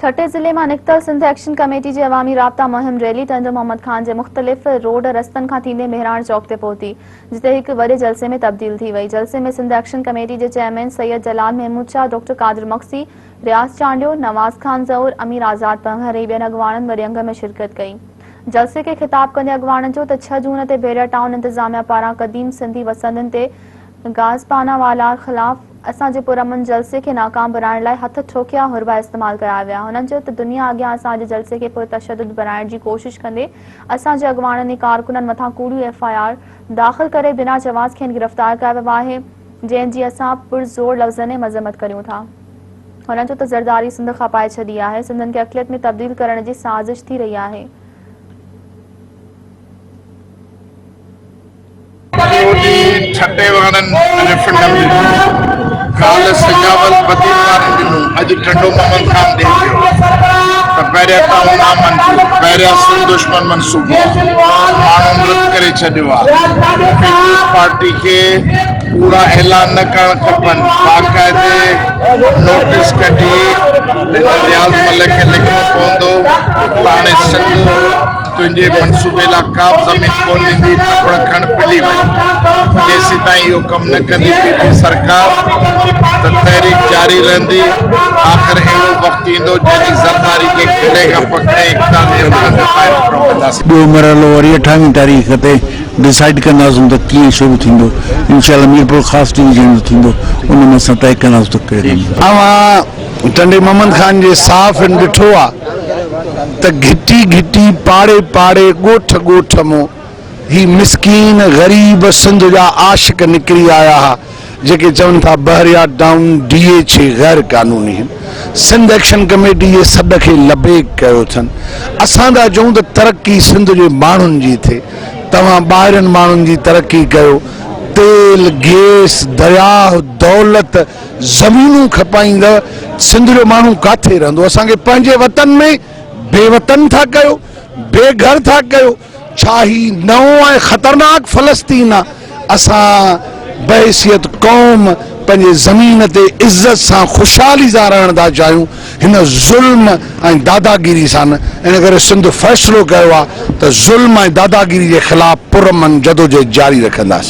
छठे ज़िले में निकतल सिंध एक्शन कमेटी की अवामी राब्ता मुहिम रैली टिंडो मोहम्मद खान के मुख्तलिफ रोड रस्तन खां थींदे मेहरान चौक ते पहुती, जिते एक वॾे जलसे में तब्दील थी वई। जलसे में सिंध एक्शन कमेटी के चेयरमैन सैयद जलाल महमूद शाह, डॉक्टर कादिर मक्सी, रियाज चांडियो, नवाज खान ज़हूर, अमीर आज़ाद पंवर ऐं ॿियनि अॻवाननि वॾे अंग में शिरकत कई। जलसे के खिताब कंदे अॻवाननि चयो त 6 जून ते बेरिया टाउन इंतज़ामिया पारां क़दीम सिंधी वसंदनि ते गाज़पाना वाला ख़िलाफ़ असांजे पुरअमन जलसे के नाकाम बनाइण लाइ हथ ठोकिया हुरबा इस्तेमाल कया विया। हुननि चयो त दुनिया अॻियां असांजे जलसे के पुरतशद्दुद बनाइण जी कोशिश कंदे असांजे अॻवाननि ऐं कारकुननि मथां कूड़ियूं FIR दाख़िल करे बिना जवाज़ खेनि गिरफ़्तार कयो वियो आहे, जंहिंजी असां पुरज़ोर लफ़्ज़नि में मज़म्मत करियूं था। हुननि चयो त ज़रदारी सिंध खपाए छॾी आहे, सिंधनि खे अक़लियत में तब्दील करण जी साज़िश थी रही आहे। छठे वारनि रेफरेंडम काल सजावल बदील वारनि ॾिनो, अॼु टिंडो मोहम्मद खान ॾे पियो त पहिरियां टाउन नामंजूर, पहिरियां सिंध दुश्मन मनसूबो, माण्हू मृत करे छॾियो आहे। पीपल्स पार्टी खे पूरा ऐलान न करणु खपनि, बाक़ाइदे नोटिस कढी रियाज़ मलिक खे लिखणो पवंदो त हाणे सिंध तुंहिंजे मनसूबे लाइ का बि ज़मीन कोन ॾींदी, थपड़ खण पिली वई। जेसीं ताईं इहो कमु न कंदी पीपी सरकार त तहरीक जारी रहंदी। आख़िर अहिड़ो वक़्तु ईंदो जंहिंजी ज़रदारी खे गिले खां पकिड़े इक़्तिदार कंदासीं। ॿियो मरहलो वरी 28 तारीख़ ते डिसाइड कंदासीं त कीअं शुरू थींदो। इंशाअल्लाह मीरपुर ख़ासि डिवीजन थींदो, उन में असां तय कंदासीं त कहिड़े। टिंडो मोहम्मद खान जे साफ़ ॾिठो आहे त घिटी घिटी पाड़े पाड़े ॻोठ ॻोठ मां ही मिसकीन ग़रीब सिंध जा आशिक निकिरी आया हुआ, जेके चवनि था बहरिया टाउन DH गैर कानूनी आहिनि। सिंध एक्शन कमेटी जे सॾ खे लबेक कयो अथनि। असां था चऊं त तरक़ी सिंध जे माण्हुनि जी थिए, तव्हां ॿाहिरिनि माण्हुनि जी तरक़ी कयो। तेल, गैस, दरिया, दौलत, ज़मीनूं खपाईंदव, सिंध जो माण्हू किथे रहंदो? असांखे पंहिंजे वतन में बेवतन था कयो, बेघर था कयो। छा ही नओं ऐं ख़तरनाक फ़लस्तीन आहे? असां बहैसियत क़ौम पंहिंजे ज़मीन ते इज़त सां ख़ुशहाली सां रहण था चाहियूं, हिन ज़ुल्म ऐं दादागिरी सां न। इन करे सिंध फ़ैसिलो कयो आहे त ज़ुल्म ऐं दादागिरी जे ख़िलाफ़ पुरअमन जदोजहद जारी रखंदासीं।